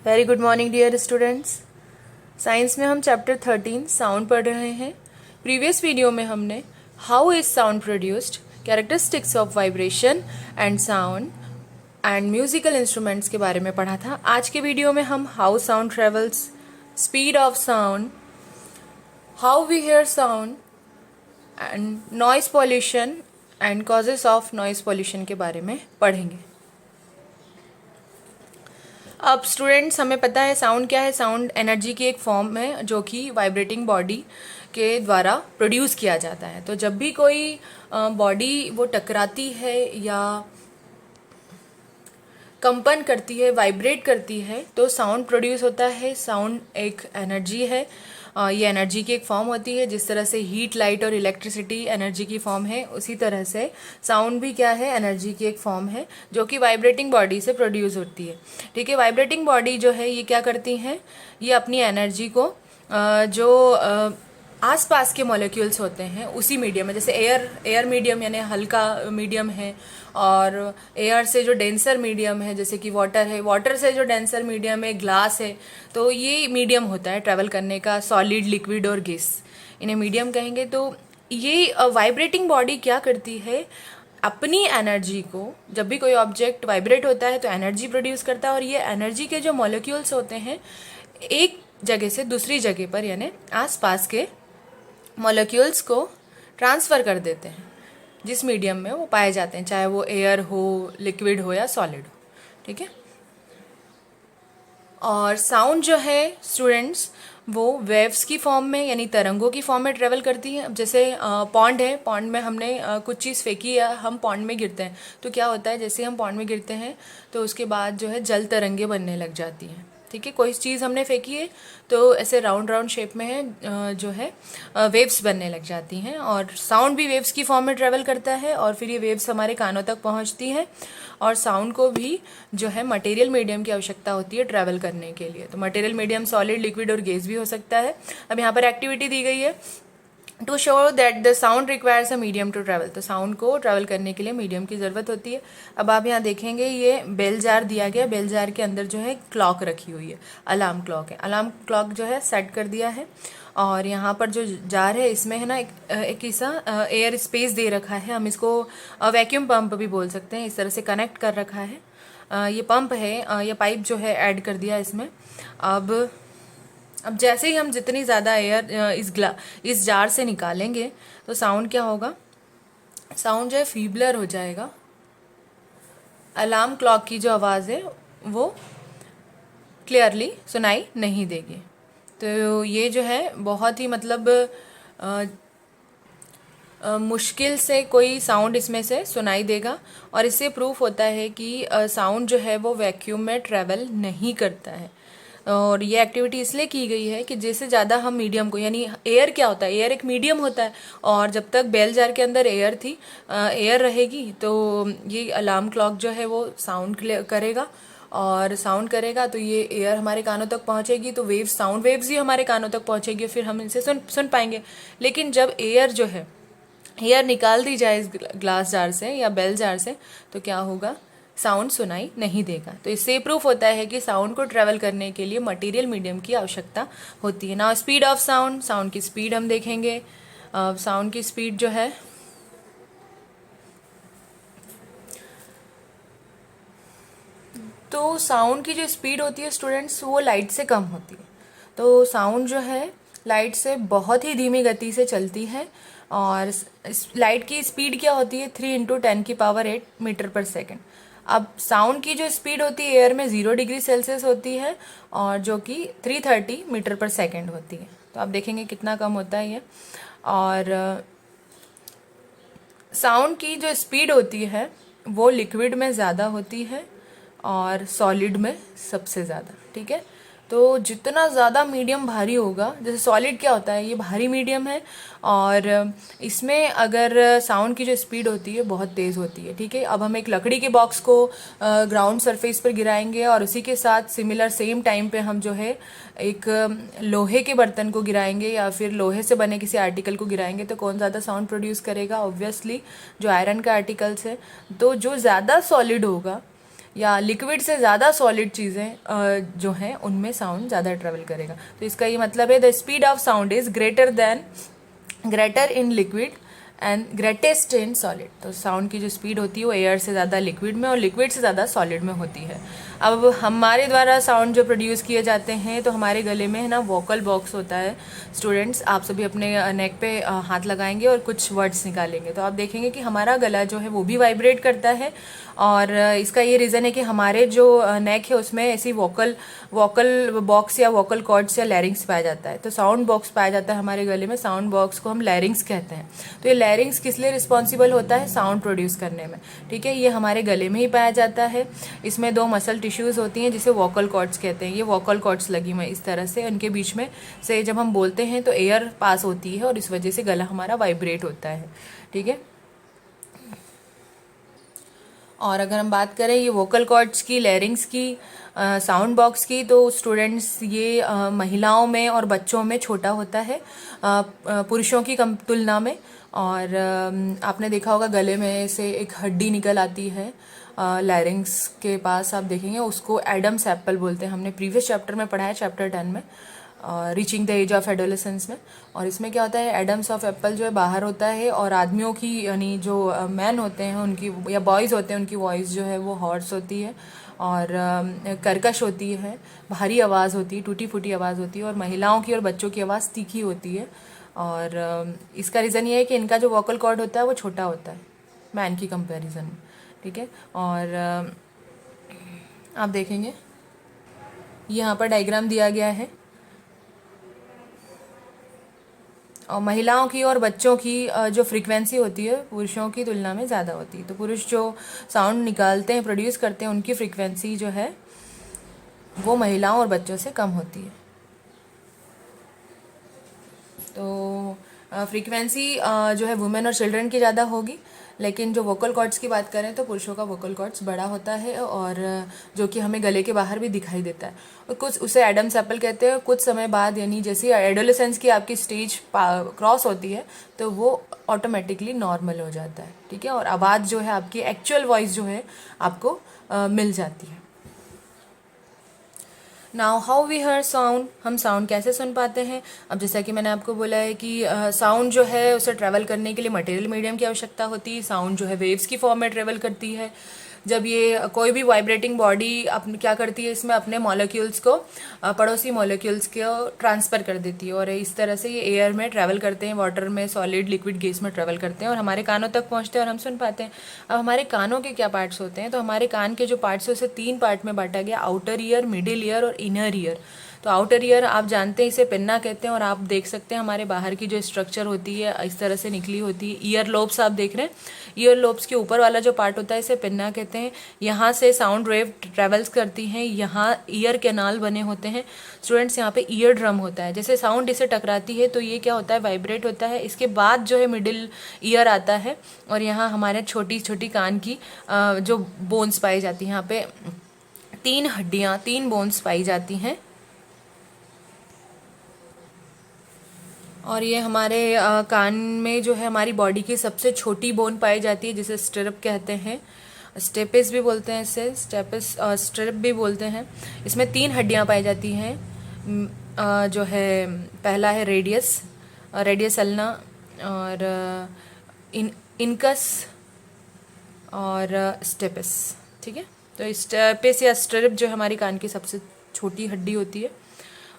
Very good morning dear students. Science में हम chapter 13 sound पढ़ रहे हैं। प्रीवियस वीडियो में हमने how is sound produced, characteristics of vibration and sound and musical instruments के बारे में पढ़ा था। आज के वीडियो में हम how sound travels, speed of sound, how we hear sound and noise pollution and causes of noise pollution के बारे में पढ़ेंगे। अब स्टूडेंट्स, हमें पता है साउंड क्या है। साउंड एनर्जी की एक फॉर्म है जो कि वाइब्रेटिंग बॉडी के द्वारा प्रोड्यूस किया जाता है। तो जब भी कोई बॉडी वो टकराती है या कंपन करती है, वाइब्रेट करती है, तो साउंड प्रोड्यूस होता है। साउंड एक एनर्जी है, ये एनर्जी की एक फॉर्म होती है। जिस तरह से हीट, लाइट और इलेक्ट्रिसिटी एनर्जी की फॉर्म है, उसी तरह से साउंड भी क्या है, एनर्जी की एक फॉर्म है जो कि वाइब्रेटिंग बॉडी से प्रोड्यूस होती है। ठीक है, वाइब्रेटिंग बॉडी जो है ये क्या करती हैं, ये अपनी एनर्जी को जो आसपास के मॉलिक्यूल्स होते हैं उसी मीडियम में, जैसे एयर मीडियम यानी हल्का मीडियम है, और एयर से जो डेंसर मीडियम है जैसे कि वाटर है, वाटर से जो डेंसर मीडियम है ग्लास है, तो ये मीडियम होता है ट्रैवल करने का, सॉलिड, लिक्विड और गैस, इन्हें मीडियम कहेंगे। तो ये वाइब्रेटिंग बॉडी क्या करती है, अपनी एनर्जी को, जब भी कोई ऑब्जेक्ट वाइब्रेट होता है तो एनर्जी प्रोड्यूस करता है, और ये एनर्जी के जो मॉलिक्यूल्स होते हैं एक जगह से दूसरी जगह पर यानी आसपास के मॉलिक्यूल्स को ट्रांसफ़र कर देते हैं जिस मीडियम में वो पाए जाते हैं, चाहे वो एयर हो, लिक्विड हो या सॉलिड हो। ठीक है, और साउंड जो है स्टूडेंट्स वो वेव्स की फॉर्म में यानी तरंगों की फॉर्म में ट्रेवल करती है। अब जैसे पॉन्ड है, पॉन्ड में हमने कुछ चीज़ फेंकी या हम पॉन्ड में गिरते हैं तो क्या होता है, जैसे हम पॉन्ड में गिरते हैं तो उसके बाद जो है जल तरंगे बनने लग जाती हैं। ठीक है, कोई चीज़ हमने फेंकी है तो ऐसे राउंड राउंड शेप में है जो है वेव्स बनने लग जाती हैं, और साउंड भी वेव्स की फॉर्म में ट्रेवल करता है, और फिर ये वेव्स हमारे कानों तक पहुंचती हैं। और साउंड को भी जो है मटेरियल मीडियम की आवश्यकता होती है ट्रैवल करने के लिए। तो मटेरियल मीडियम सॉलिड, लिक्विड और गैस भी हो सकता है। अब यहाँ पर एक्टिविटी दी गई है to show that the sound requires a medium to travel. तो साउंड को ट्रैवल करने के लिए मीडियम की ज़रूरत होती है। अब आप यहाँ देखेंगे ये बेल जार दिया गया, बेल जार के अंदर जो है क्लॉक रखी हुई है, अलार्म क्लॉक है। अलार्म क्लॉक जो है सेट कर दिया है, और यहाँ पर जो जार है इसमें है ना एक ऐसा एयर स्पेस दे रखा है, हम इसको वैक्यूम पंप भी बोल सकते हैं। इस तरह से कनेक्ट कर रखा है, ये पंप है, ये पाइप जो है ऐड कर दिया इसमें। अब जैसे ही हम जितनी ज़्यादा एयर इस जार से निकालेंगे तो साउंड क्या होगा, साउंड जो है फीबलर हो जाएगा। अलार्म क्लॉक की जो आवाज़ है वो क्लियरली सुनाई नहीं देगी। तो ये जो है बहुत ही मतलब मुश्किल से कोई साउंड इसमें से सुनाई देगा, और इससे प्रूफ होता है कि साउंड जो है वो वैक्यूम में ट्रैवल नहीं करता है। और ये एक्टिविटी इसलिए की गई है कि जैसे ज़्यादा हम मीडियम को, यानी एयर क्या होता है, एयर एक मीडियम होता है, और जब तक बेल जार के अंदर एयर थी, एयर रहेगी तो ये अलार्म क्लॉक जो है वो साउंड करेगा, और साउंड करेगा तो ये एयर हमारे कानों तक पहुंचेगी, तो वेव्स, साउंड वेव्स ही हमारे कानों तक पहुंचेगी, फिर हम इनसे सुन पाएंगे। लेकिन जब एयर जो है, एयर निकाल दी जाए इस ग्लास जार से या बेल जार से, तो क्या होगा, साउंड सुनाई नहीं देगा। तो इससे प्रूफ होता है कि साउंड को ट्रैवल करने के लिए मटेरियल मीडियम की आवश्यकता होती है। ना स्पीड ऑफ साउंड, साउंड की स्पीड हम देखेंगे। साउंड की स्पीड जो है तो साउंड की जो स्पीड होती है स्टूडेंट्स वो लाइट से कम होती है। तो साउंड जो है लाइट से बहुत ही धीमी गति से चलती है, और लाइट की स्पीड क्या होती है, 3 × 10⁸ मीटर पर सेकेंड। अब साउंड की जो स्पीड होती है एयर में 0 डिग्री सेल्सियस होती है, और जो कि 330 मीटर पर सेकेंड होती है। तो आप देखेंगे कितना कम होता है ये। और साउंड की जो स्पीड होती है वो लिक्विड में ज़्यादा होती है और सॉलिड में सबसे ज़्यादा। ठीक है, तो जितना ज़्यादा मीडियम भारी होगा, जैसे सॉलिड क्या होता है, ये भारी मीडियम है, और इसमें अगर साउंड की जो स्पीड होती है बहुत तेज़ होती है। ठीक है, अब हम एक लकड़ी के बॉक्स को ग्राउंड सरफेस पर गिराएंगे, और उसी के साथ सिमिलर सेम टाइम पे हम जो है एक लोहे के बर्तन को गिराएंगे या फिर लोहे से बने किसी आर्टिकल को गिराएंगे, तो कौन ज़्यादा साउंड प्रोड्यूस करेगा, ऑब्वियसली जो आयरन का आर्टिकल्स है। तो जो ज़्यादा सॉलिड होगा या लिक्विड से ज़्यादा सॉलिड चीज़ें जो हैं उनमें साउंड ज़्यादा ट्रेवल करेगा। तो इसका ये मतलब है the speed of sound is greater in liquid and greatest in solid. तो साउंड की जो स्पीड होती है वो एयर से ज़्यादा लिक्विड में और लिक्विड से ज़्यादा सॉलिड में होती है। अब हमारे द्वारा साउंड जो प्रोड्यूस किए जाते हैं तो हमारे गले में है ना वोकल बॉक्स होता है। स्टूडेंट्स आप सभी अपने नेक पे हाथ लगाएंगे और कुछ वर्ड्स निकालेंगे तो आप देखेंगे कि हमारा गला जो है वो भी वाइब्रेट करता है। और इसका ये रीज़न है कि हमारे जो नेक है उसमें ऐसी वोकल बॉक्स या वोकल कॉर्ड्स या लैरिंग्स पाया जाता है। तो साउंड बॉक्स पाया जाता है हमारे गले में, साउंड बॉक्स को हम लैरिंग्स कहते हैं। तो ये लैरिंग्स किस लिए रिस्पॉन्सिबल होता है? साउंड प्रोड्यूस करने में। ठीक है, ये हमारे गले में ही पाया जाता है। इसमें 2 मसल टिश्यूज़ होती हैं जिसे वोकल कॉर्ड्स कहते हैं। ये वोकल कॉर्ड्स लगी हुई इस तरह से, उनके बीच में से जब हम बोलते हैं तो एयर पास होती है और इस वजह से गला हमारा वाइब्रेट होता है। ठीक है, और अगर हम बात करें ये वोकल कॉर्ड्स की, लैरिंग्स की, साउंड बॉक्स की, तो स्टूडेंट्स ये महिलाओं में और बच्चों में छोटा होता है पुरुषों की कम तुलना में। और आपने देखा होगा गले में से एक हड्डी निकल आती है लैरिंग्स के पास, आप देखेंगे उसको एडम्स एप्पल बोलते हैं। हमने प्रीवियस चैप्टर में पढ़ा है, चैप्टर 10 में, reaching the age of adolescence में। और इसमें क्या होता है, एडम्स ऑफ एप्पल जो है बाहर होता है और आदमियों की यानी जो मैन होते हैं उनकी या बॉयज़ होते हैं उनकी वॉइस जो है वो हॉर्स होती है और कर्कश होती है, भारी आवाज़ होती है, टूटी फूटी आवाज़ होती है। और महिलाओं की और बच्चों की आवाज़ तीखी होती है। और इसका रीज़न ये है कि इनका जो वोकल कॉर्ड होता है वो छोटा होता है मैन की कंपैरिजन में। ठीक है, और आप देखेंगे यहाँ पर डायग्राम दिया गया है और महिलाओं की और बच्चों की जो फ्रीक्वेंसी होती है पुरुषों की तुलना में ज़्यादा होती है। तो पुरुष जो साउंड निकालते हैं, प्रोड्यूस करते हैं, उनकी फ्रीक्वेंसी जो है वो महिलाओं और बच्चों से कम होती है। तो फ्रीक्वेंसी जो है वुमेन और चिल्ड्रन की ज़्यादा होगी, लेकिन जो वोकल कॉर्ड्स की बात करें तो पुरुषों का वोकल कॉर्ड्स बड़ा होता है और जो कि हमें गले के बाहर भी दिखाई देता है। और कुछ उसे एडम्स एप्पल कहते हैं। कुछ समय बाद यानी जैसे एडोलेसेंस की आपकी स्टेज क्रॉस होती है तो वो ऑटोमेटिकली नॉर्मल हो जाता है। ठीक है, और आवाज़ जो है आपकी एक्चुअल वॉइस जो है आपको मिल जाती है। Now how we hear sound, हम साउंड कैसे सुन पाते हैं? अब जैसा कि मैंने आपको बोला है कि साउंड जो है उसे ट्रैवल करने के लिए मटेरियल मीडियम की आवश्यकता होती है। साउंड जो है वेव्स की फॉर्म में ट्रैवल करती है। जब ये कोई भी वाइब्रेटिंग बॉडी अपने क्या करती है, इसमें अपने मॉलिक्यूल्स को पड़ोसी मॉलिक्यूल्स को ट्रांसफ़र कर देती है और इस तरह से ये एयर में ट्रैवल करते हैं, वाटर में, सॉलिड, लिक्विड, गैस में ट्रैवल करते हैं और हमारे कानों तक पहुंचते हैं और हम सुन पाते हैं। अब हमारे कानों के क्या पार्ट्स होते हैं? तो हमारे कान के जो पार्ट्स है उसे 3 पार्ट में बांटा गया, आउटर ईयर, मिडिल ईयर और इनर ईयर। तो आउटर ईयर आप जानते हैं, इसे पिन्ना कहते हैं और आप देख सकते हैं हमारे बाहर की जो स्ट्रक्चर होती है इस तरह से निकली होती है। ईयर लोब्स आप देख रहे हैं, ईयर लोब्स के ऊपर वाला जो पार्ट होता है इसे पिन्ना कहते हैं। यहाँ से साउंड वेव ट्रेवल्स करती हैं, यहाँ ईयर कैनाल बने होते हैं। स्टूडेंट्स, यहाँ पे ईयर ड्रम होता है, जैसे साउंड इसे टकराती है तो ये क्या होता है, वाइब्रेट होता है। इसके बाद जो है मिडिल ईयर आता है और यहाँ हमारे छोटी छोटी कान की जो बोन्स पाई जाती हैं, यहाँ पे 3 हड्डियाँ, 3 बोन्स पाई जाती हैं। और ये हमारे कान में जो है हमारी बॉडी की सबसे छोटी बोन पाई जाती है जिसे स्टिरप कहते हैं, स्टेपिस भी बोलते हैं इसे, स्टेपिस स्टिरप भी बोलते हैं। इसमें 3 हड्डियां पाई जाती हैं जो है पहला है रेडियस अल्ना और इनकस और स्टेपिस। ठीक है, तो स्टेपिस या स्टिरप जो हमारी कान की सबसे छोटी हड्डी होती है।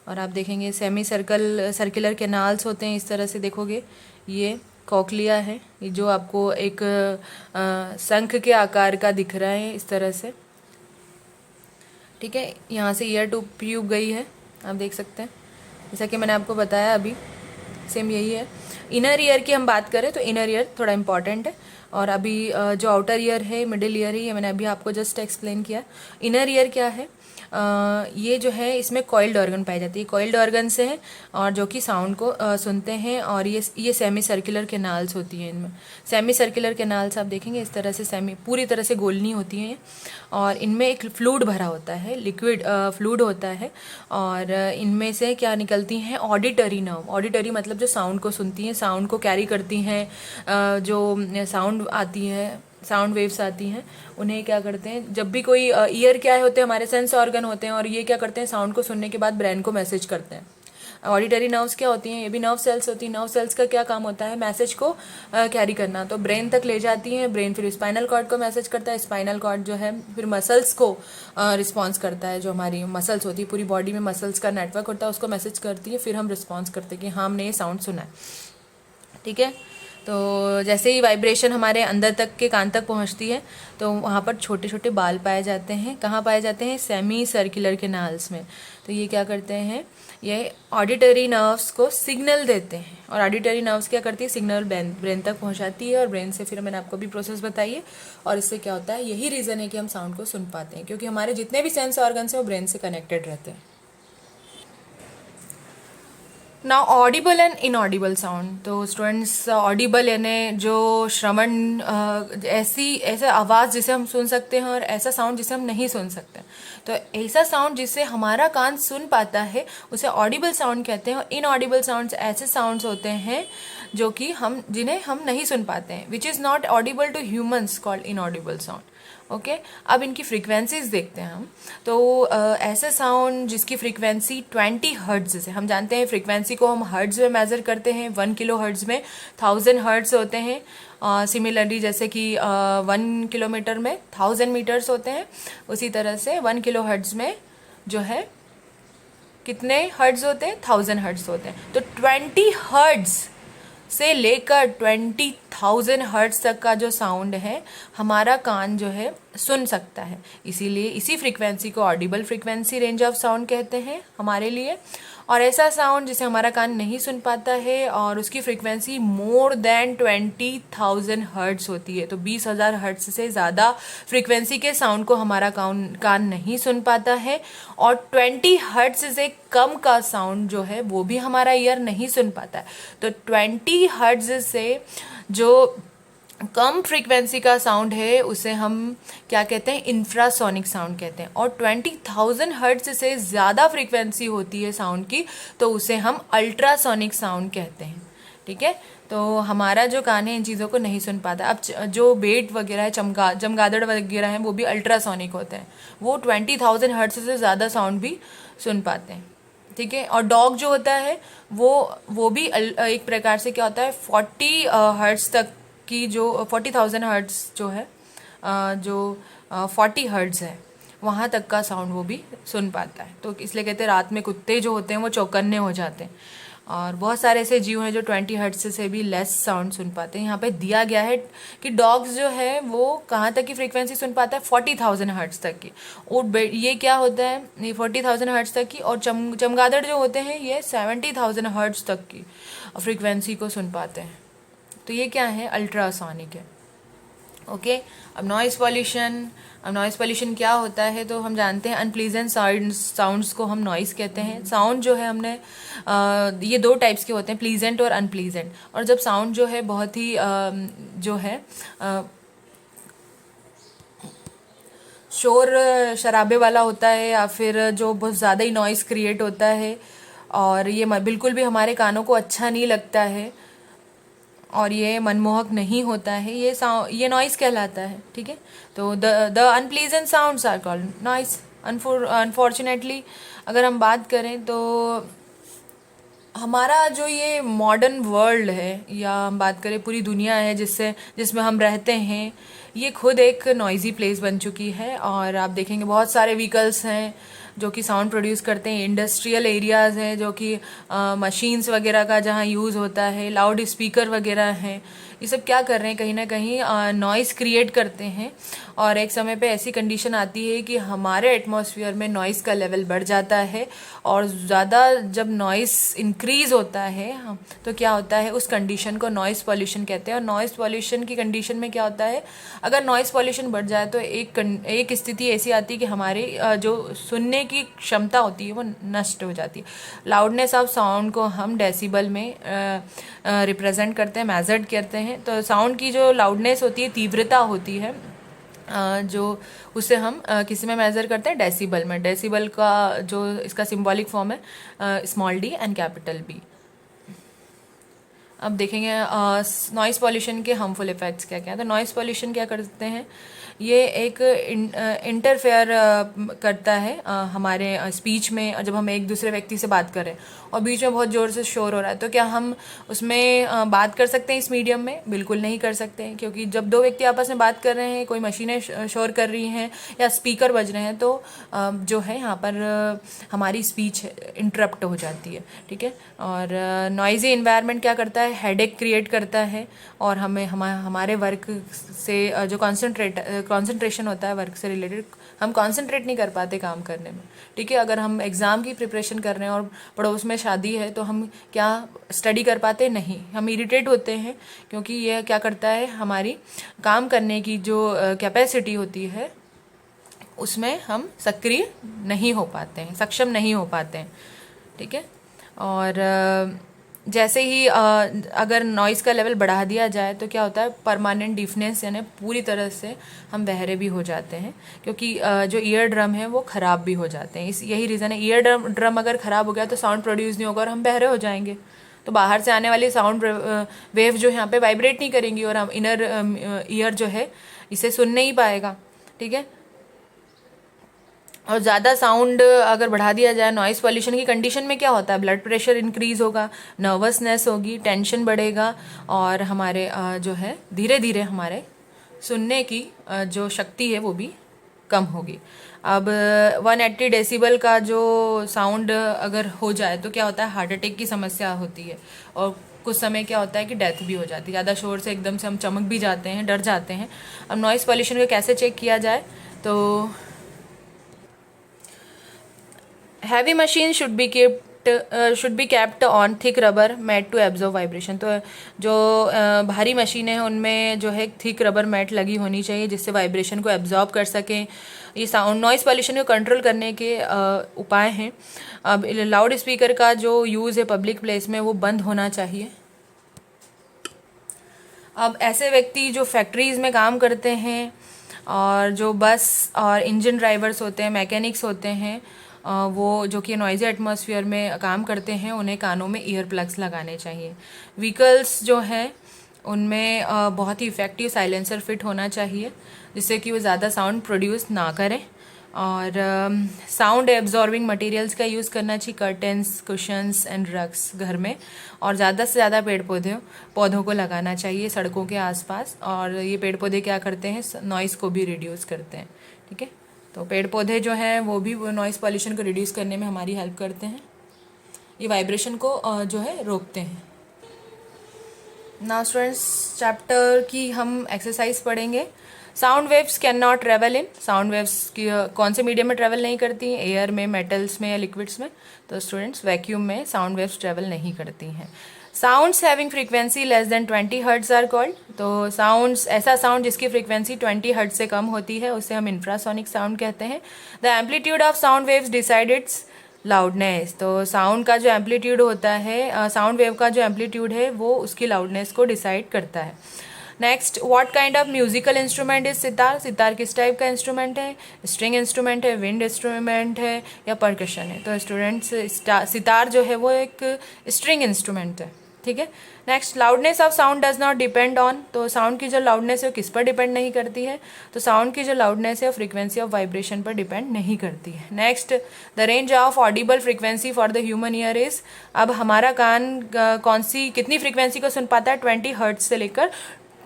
और आप देखेंगे सेमी सर्कुलर कैनाल्स होते हैं, इस तरह से देखोगे ये कॉकलिया है, ये जो आपको एक शंख के आकार का दिख रहा है इस तरह से। ठीक है, यहाँ से ईयर ट्यूब गई है, आप देख सकते हैं, जैसा कि मैंने आपको बताया अभी सेम यही है। इनर ईयर की हम बात करें तो इनर ईयर थोड़ा इम्पॉर्टेंट है और अभी जो आउटर ईयर है, मिडिल ईयर है, ये मैंने अभी आपको जस्ट एक्सप्लेन किया। इनर ईयर क्या है? ये जो है इसमें कॉइल्ड ऑर्गन पाई जाती है, कॉइल्ड ऑर्गन से है और जो कि साउंड को सुनते हैं। और ये सेमी सर्कुलर कैनाल्स होती हैं, इनमें सेमी सर्कुलर कैनाल्स आप देखेंगे इस तरह से पूरी तरह से गोल नहीं होती हैं और इनमें एक फ्लूइड भरा होता है, लिक्विड फ्लूइड होता है। और इनमें से क्या निकलती हैं, ऑडिटरी नर्व। ऑडिटरी मतलब जो साउंड को सुनती हैं, साउंड को कैरी करती हैं, जो साउंड आती है साउंड वेव्स आती हैं, उन्हें क्या करते हैं, जब भी कोई ईयर क्या होते हैं, हमारे सेंस ऑर्गन होते हैं, और ये क्या करते हैं, साउंड को सुनने के बाद ब्रेन को मैसेज करते हैं। ऑडिटरी नर्व्स क्या होती हैं, ये भी नर्व सेल्स होती हैं। नर्व सेल्स का क्या काम होता है, मैसेज को कैरी करना, तो ब्रेन तक ले जाती हैं, ब्रेन फिर स्पाइनल कॉर्ड को मैसेज करता है, स्पाइनल कॉर्ड जो है फिर मसल्स को रिस्पॉन्स करता है, जो हमारी मसल्स होती है, पूरी बॉडी में मसल्स का नेटवर्क होता है, उसको मैसेज करती है, फिर हम रिस्पॉन्स करते हैं कि हाँ हमने ये साउंड सुना है। ठीक है, तो जैसे ही वाइब्रेशन हमारे अंदर तक के कान तक पहुंचती है तो वहाँ पर छोटे छोटे बाल पाए जाते हैं। कहाँ पाए जाते हैं, सेमी सर्कुलर कैनाल्स में। तो ये क्या करते हैं, ये ऑडिटरी नर्व्स को सिग्नल देते हैं, और ऑडिटरी नर्व्स क्या करती है, सिग्नल ब्रेन तक पहुंचाती है, और ब्रेन से फिर मैंने आपको भी प्रोसेस बताई है। और इससे क्या होता है, यही रीज़न है कि हम साउंड को सुन पाते हैं, क्योंकि हमारे जितने भी सेंस ऑर्गन्स हैं वो ब्रेन से कनेक्टेड रहते हैं। Now Audible and inaudible sound. तो स्टूडेंट्स, ऑडिबल यानी जो श्रवण, ऐसा आवाज़ जिसे हम सुन सकते हैं, और ऐसा साउंड जिसे हम नहीं सुन सकते। तो ऐसा साउंड जिसे हमारा कान सुन पाता है उसे ऑडिबल साउंड कहते हैं, और इनऑडिबल साउंड्स ऐसे साउंड्स होते हैं जो कि जिन्हें हम नहीं सुन पाते हैं, which is not audible to humans, called inaudible sound. Okay, अब इनकी फ्रीक्वेंसीज देखते हैं हम। तो ऐसे साउंड जिसकी फ्रीक्वेंसी 20 हर्ट्ज से, हम जानते हैं फ्रीक्वेंसी को हम हर्ट्ज में मेज़र करते हैं, 1 किलो हर्ट्ज में 1000 हर्ट्ज होते हैं। सिमिलरली जैसे कि 1 किलोमीटर में 1000 मीटर्स होते हैं, उसी तरह से 1 किलो हर्ट्ज में जो है कितने हर्ट्ज होते हैं, 1000 हर्ट्ज होते हैं। तो 20 हर्ट्ज से लेकर 20,000 हर्ट्ज तक का जो साउंड है हमारा कान जो है सुन सकता है। इसीलिए इसी फ्रीक्वेंसी को Audible frequency range of sound कहते हैं हमारे लिए। और ऐसा साउंड जिसे हमारा कान नहीं सुन पाता है और उसकी फ्रीक्वेंसी मोर देन 20,000 हर्ट्ज होती है, तो 20,000 हर्ट्ज से ज़्यादा फ्रीक्वेंसी के साउंड को हमारा कान नहीं सुन पाता है। और 20 हर्ट्ज से कम का साउंड जो है वो भी हमारा ईयर नहीं सुन पाता है। तो 20 हर्ट्ज से जो कम फ्रीक्वेंसी का साउंड है उसे हम क्या कहते हैं, इंफ्रासोनिक साउंड कहते हैं। और 20,000 हर्ट्ज से ज़्यादा फ्रीक्वेंसी होती है साउंड की तो उसे हम अल्ट्रासोनिक साउंड कहते हैं। ठीक है, तो हमारा जो कान है इन चीज़ों को नहीं सुन पाता। अब जो बेट वगैरह है, चमगादड़ वगैरह हैं, वो भी अल्ट्रासोनिक होते हैं, वो 20,000 हर्ट्ज से ज़्यादा साउंड भी सुन पाते हैं। ठीक है, और डॉग जो होता है वो भी एक प्रकार से क्या होता है, 40 हर्ट्ज तक की, जो 40,000 हर्ट्ज जो है, जो 40 हर्ट्ज है वहाँ तक का साउंड वो भी सुन पाता है। तो इसलिए कहते हैं रात में कुत्ते जो होते हैं वो चौकन्ने हो जाते हैं। और बहुत सारे ऐसे जीव हैं जो 20 हर्ट्ज से भी लेस साउंड सुन पाते हैं। यहाँ पे दिया गया है कि डॉग्स जो है वो कहाँ तक की फ्रीक्वेंसी सुन पाता है, 40,000 हर्ट्ज तक की। और ये क्या होता है, ये 40,000 हर्ट्ज तक की। और चमगादड़ जो होते हैं ये 70,000 हर्ट्ज तक की फ्रीक्वेंसी को सुन पाते हैं। तो ये क्या है, अल्ट्रासोनिक है। ओके, अब नॉइज़ पॉल्यूशन क्या होता है, तो हम जानते हैं अनप्लीजेंट साउंड्स को हम नॉइज़ कहते हैं। साउंड जो है हमने ये 2 टाइप्स के होते हैं, प्लीजेंट और अनप्लीजेंट। और जब साउंड जो है बहुत ही जो है शोर शराबे वाला होता है, या फिर जो बहुत ज़्यादा ही नॉइज़ क्रिएट होता है, और ये बिल्कुल भी हमारे कानों को अच्छा नहीं लगता है और ये मनमोहक नहीं होता है, ये नॉइज़ कहलाता है। ठीक है, तो the unpleasant sounds are called noise. Unfortunately अगर हम बात करें तो हमारा जो ये मॉडर्न वर्ल्ड है, या हम बात करें पूरी दुनिया है जिसमें हम रहते हैं, ये खुद एक नॉइज़ी प्लेस बन चुकी है। और आप देखेंगे बहुत सारे व्हीकल्स हैं जो कि साउंड प्रोड्यूस करते हैं, इंडस्ट्रियल एरियाज़ हैं जो कि मशीन्स वगैरह का जहाँ यूज़ होता है, लाउड स्पीकर वगैरह हैं, ये सब क्या कर रहे हैं, कहीं ना कहीं नॉइज़ क्रिएट करते हैं। और एक समय पे ऐसी कंडीशन आती है कि हमारे एटमॉस्फेयर में नॉइज़ का लेवल बढ़ जाता है, और ज़्यादा जब नॉइज़ इंक्रीज़ होता है तो क्या होता है, उस कंडीशन को नॉइज़ पॉल्यूशन कहते हैं। और नॉइज़ पॉल्यूशन की कंडीशन में क्या होता है, अगर नॉइज़ पॉल्यूशन बढ़ जाए तो एक स्थिति ऐसी आती है कि हमारी जो सुनने की क्षमता होती है वो नष्ट हो जाती है। लाउडनेस ऑफ साउंड को हम डेसिबल में रिप्रेजेंट करते हैं, मेजर्ड करते हैं। तो साउंड की जो लाउडनेस होती है, तीव्रता होती है, जो उसे हम किसी में मेज़र करते हैं, डेसिबल में। डेसिबल का जो इसका सिंबॉलिक फॉर्म है small D and capital B. अब देखेंगे नॉइज़ पॉल्यूशन के हार्मफुल इफ़ेक्ट्स क्या क्या है। तो नॉइज़ पॉल्यूशन क्या करते हैं, ये एक इंटरफेयर करता है हमारे स्पीच में। और जब हम एक दूसरे व्यक्ति से बात कर रहे हैं और बीच में बहुत ज़ोर से शोर हो रहा है, तो क्या हम उसमें बात कर सकते हैं इस मीडियम में? बिल्कुल नहीं कर सकते हैं, क्योंकि जब दो व्यक्ति आपस में बात कर रहे हैं, कोई मशीनें शोर कर रही हैं या स्पीकर बज रहे हैं, तो जो है यहाँ पर हमारी स्पीच इंटरप्ट हो जाती है, ठीक है। और नॉइज़ी इन्वायरमेंट क्या करता है, हेडेक क्रिएट करता है और हमें हमारे वर्क से जो कंसंट्रेशन होता है वर्क से रिलेटेड, हम कंसंट्रेट नहीं कर पाते काम करने में, ठीक है। अगर हम एग्ज़ाम की प्रिपरेशन कर रहे हैं और पड़ोस में शादी है, तो हम क्या स्टडी कर पाते? नहीं, हम इरिटेट होते हैं, क्योंकि यह क्या करता है, हमारी काम करने की जो कैपेसिटी होती है उसमें हम सक्रिय नहीं हो पाते हैं, सक्षम नहीं हो पाते हैं, ठीक है। और जैसे ही अगर नॉइज़ का लेवल बढ़ा दिया जाए तो क्या होता है, परमानेंट डिफनेस, यानी पूरी तरह से हम बहरे भी हो जाते हैं, क्योंकि जो ईयर ड्रम है वो ख़राब भी हो जाते हैं। यही रीज़न है, ईयर ड्रम अगर ख़राब हो गया तो साउंड प्रोड्यूस नहीं होगा और हम बहरे हो जाएंगे। तो बाहर से आने वाली साउंड वेव जो यहाँ पे वाइब्रेट नहीं करेंगी और हम इनर ईयर जो है इसे सुन नहीं पाएगा, ठीक है। और ज़्यादा साउंड अगर बढ़ा दिया जाए नॉइज़ पॉल्यूशन की कंडीशन में क्या होता है, ब्लड प्रेशर इंक्रीज़ होगा, नर्वसनेस होगी, टेंशन बढ़ेगा और हमारे जो है धीरे धीरे हमारे सुनने की जो शक्ति है वो भी कम होगी। अब 180 डेसिबल का जो साउंड अगर हो जाए तो क्या होता है, हार्ट अटैक की समस्या होती है और कुछ समय क्या होता है कि डेथ भी हो जाती है। ज़्यादा शोर से एकदम से हम चमक भी जाते हैं, डर जाते हैं। अब नॉइज़ पॉल्यूशन को कैसे चेक किया जाए, तो heavy machine should be kept on thick rubber mat to absorb vibration. तो जो भारी मशीनें हैं उनमें जो है थिक रबर मैट लगी होनी चाहिए, जिससे वाइब्रेशन को एब्जॉर्ब कर सकें। ये साउंड नॉइज़ पॉल्यूशन को कंट्रोल करने के उपाय हैं। अब लाउड स्पीकर का जो यूज़ है पब्लिक प्लेस में वो बंद होना चाहिए। अब ऐसे व्यक्ति जो फैक्ट्रीज़ में काम करते हैं और जो बस और इंजन ड्राइवर्स होते हैं, मैकेनिक्स होते हैं, वो जो कि नॉइज़ी एटमॉस्फेयर में काम करते हैं, उन्हें कानों में ईयर प्लग्स लगाने चाहिए। व्हीकल्स जो हैं उनमें बहुत ही इफ़ेक्टिव साइलेंसर फिट होना चाहिए, जिससे कि वो ज़्यादा साउंड प्रोड्यूस ना करें। और साउंड एब्जॉर्बिंग मटेरियल्स का यूज़ करना चाहिए, कर्टेंस, कुशन्स एंड रग्स घर में। और ज़्यादा से ज़्यादा पेड़ पौधों को लगाना चाहिए सड़कों के आसपास। और ये पेड़ पौधे क्या करते हैं, नॉइज़ को भी रिड्यूस करते हैं, ठीक है। तो पेड़ पौधे जो हैं वो भी नॉइज़ पॉल्यूशन को रिड्यूस करने में हमारी हेल्प करते हैं, ये वाइब्रेशन को जो है रोकते हैं। नाउ स्टूडेंट्स, चैप्टर की हम एक्सरसाइज पढ़ेंगे। Sound waves can not travel in. Sound waves की कौन से मीडियम में ट्रेवल नहीं करती हैं, एयर में, मेटल्स में या लिक्विड्स में? तो स्टूडेंट्स, वैक्यूम में साउंड वेव्स ट्रेवल नहीं करती हैं। Sounds having frequency less than 20 hertz are called. तो साउंड्स, ऐसा साउंड जिसकी फ्रीक्वेंसी 20 हर्ट्ज से कम होती है उसे हम इंफ्रासोनिक साउंड कहते हैं। The amplitude of sound waves decide it's loudness. तो साउंड का जो एम्पलीट्यूड होता है, साउंड वेव का जो एम्पलीट्यूड है वो उसकी लाउडनेस को डिसाइड करता है। Next, what kind of musical instrument is sitar. Sitar किस टाइप का इंस्ट्रूमेंट है, स्ट्रिंग इंस्ट्रूमेंट है, विंड इंस्ट्रूमेंट है या परकशन है? तो स्टूडेंट्स, सितार जो है वो एक स्ट्रिंग इंस्ट्रूमेंट है, ठीक है। Next, loudness of sound does not depend on. तो साउंड की जो लाउडनेस है वो किस पर डिपेंड नहीं करती है? तो साउंड की जो लाउडनेस है वो फ्रीक्वेंसी ऑफ वाइब्रेशन पर डिपेंड नहीं करती है। Next, the range of Audible frequency for the human ear is. अब हमारा कान कितनी फ्रीक्वेंसी को सुन पाता है? 20 हर्ट्ज से लेकर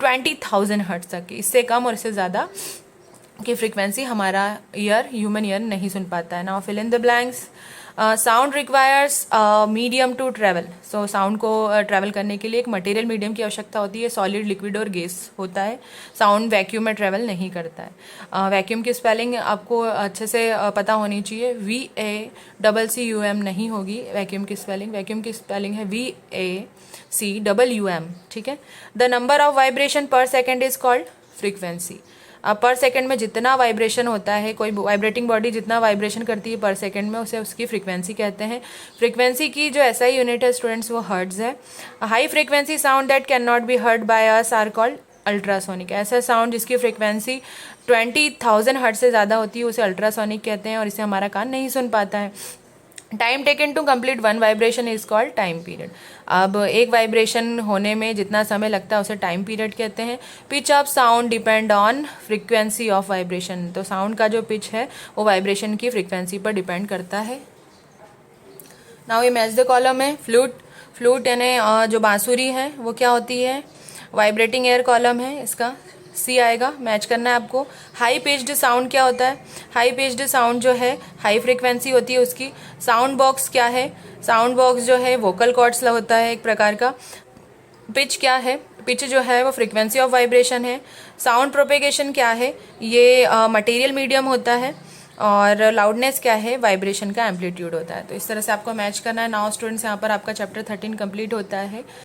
20,000 हर्ट्ज तक की। इससे कम और इससे ज़्यादा की फ्रीक्वेंसी हमारा ह्यूमन ईयर नहीं सुन पाता है। Now fill in the blanks. Sound requires medium to travel. So sound को ट्रैवल करने के लिए एक मटेरियल मीडियम की आवश्यकता होती है, सॉलिड, लिक्विड और गैस होता है। साउंड वैक्यूम में ट्रैवल नहीं करता है। वैक्यूम की स्पेलिंग आपको अच्छे से पता होनी चाहिए, VACCUM नहीं होगी वैक्यूम की स्पेलिंग। वैक्यूम की स्पेलिंग है VACWM, ठीक है। द नंबर ऑफ वाइब्रेशन पर सेकेंड इज कॉल्ड फ्रीक्वेंसी। अब पर सेकंड में जितना वाइब्रेशन होता है, कोई वाइब्रेटिंग बॉडी जितना वाइब्रेशन करती है पर सेकंड में, उसे उसकी फ्रीक्वेंसी कहते हैं। फ्रीक्वेंसी की जो SI यूनिट है स्टूडेंट्स वो हर्ट्ज है। High frequency sound that can not be heard by us are called ultrasonic. ऐसा साउंड जिसकी फ्रीक्वेंसी 20,000 हर्ट्ज से ज़्यादा होती है उसे अल्ट्रासोनिक कहते हैं और इसे हमारा कान नहीं सुन पाता है। Time taken to complete one vibration is called time period. अब एक वाइब्रेशन होने में जितना समय लगता है उसे टाइम पीरियड कहते हैं। Pitch of sound depend on frequency of vibration, तो साउंड का जो पिच है वो वाइब्रेशन की फ्रीक्वेंसी पर डिपेंड करता है। नाउ ये मैच द कॉलम है। फ्लूट, फ्लूट यानी जो बांसुरी है वो क्या होती है, वाइब्रेटिंग एयर कॉलम है, इसका सी आएगा, मैच करना है आपको। हाई पिच्ड साउंड क्या होता है, हाई पिच्ड साउंड जो है हाई फ्रीक्वेंसी होती है उसकी। साउंड बॉक्स क्या है, साउंड बॉक्स जो है वोकल कॉर्ड्स होता है एक प्रकार का। पिच क्या है, पिच जो है वो फ्रीक्वेंसी ऑफ वाइब्रेशन है। साउंड प्रोपेगेशन क्या है, ये मटेरियल मीडियम होता है। और लाउडनेस क्या है, वाइब्रेशन का एम्पलीट्यूड होता है। तो इस तरह से आपको मैच करना है। नाउ स्टूडेंट्स, यहाँ पर आपका चैप्टर 13 कंप्लीट होता है।